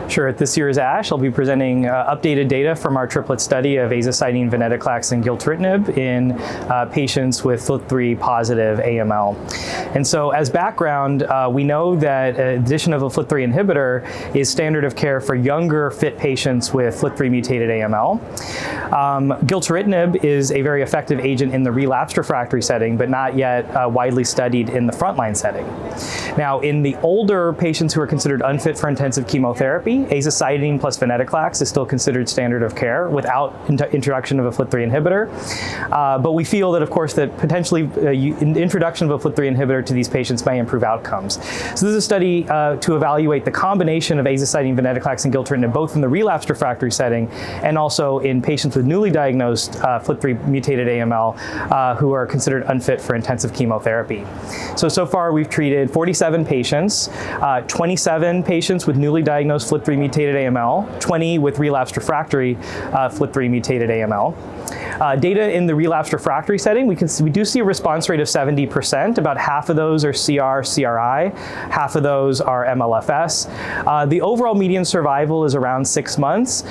Sure. At this year's ASH, I'll be presenting updated data from our triplet study of Azacitidine, Venetoclax, and Gilteritinib in patients with FLT3 positive AML. And so as background, we know that addition of a FLT3 inhibitor is standard of care for younger fit patients with FLT3 mutated AML. Gilteritinib is a very effective agent in the relapsed refractory setting, but not yet widely studied in the frontline setting. Now, in the older patients who are considered unfit for intensive chemotherapy, Azacitidine plus Venetoclax is still considered standard of care without introduction of a FLT3 inhibitor. But we feel that, of course, that potentially introduction of a FLT3 inhibitor to these patients may improve outcomes. So this is a study to evaluate the combination of Azacitidine, Venetoclax, and Gilteritinib, both in the relapsed refractory setting and also in patients with newly diagnosed FLT3 mutated AML who are considered unfit for intensive chemotherapy. So far we've treated 47 patients, 27 patients with newly diagnosed FLT3 mutated AML, 20 with relapsed refractory FLT3 mutated AML. Data in the relapsed refractory setting, we do see a response rate of 70%. About half of those are CR, CRI, half of those are MLFS. The overall median survival is around 6 months,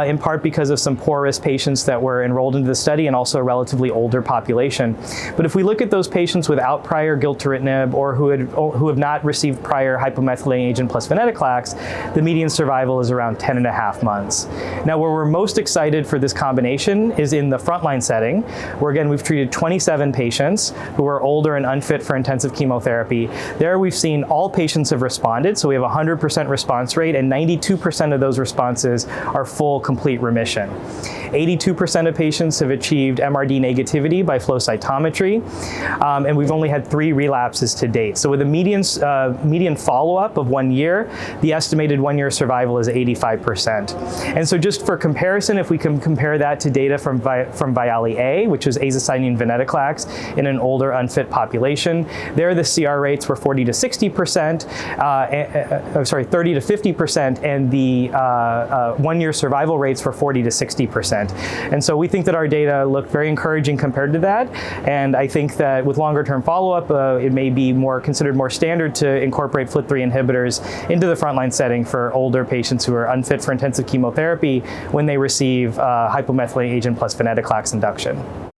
in part because of some poor risk patients that were enrolled into the study and also a relatively older population. But if we look at those patients without prior Gilteritinib or who have not received prior hypomethylating agent plus Venetoclax, the median survival is around 10.5 months. Now, where we're most excited for this combination is in the frontline setting, where again we've treated 27 patients who are older and unfit for intensive chemotherapy. There we've seen all patients have responded, so we have a 100% response rate, and 92% of those responses are full complete remission. 82% of patients have achieved MRD negativity by flow cytometry, and we've only had 3 relapses to date. So with a median follow-up of 1 year, the estimated 1-year survival is 85%. And so just for comparison, if we can compare that to data from VIALE-A, which is Azacitidine Venetoclax in an older unfit population, there the CR rates were 40 to 60%, 30 to 50%, and the 1-year survival rates were 40 to 60%. And so we think that our data look very encouraging compared to that, and I think that with longer term follow-up, it may be considered more standard to incorporate FLT3 inhibitors into the frontline setting for older patients who are unfit for intensive chemotherapy when they receive hypomethylating agent plus Venetoclax induction.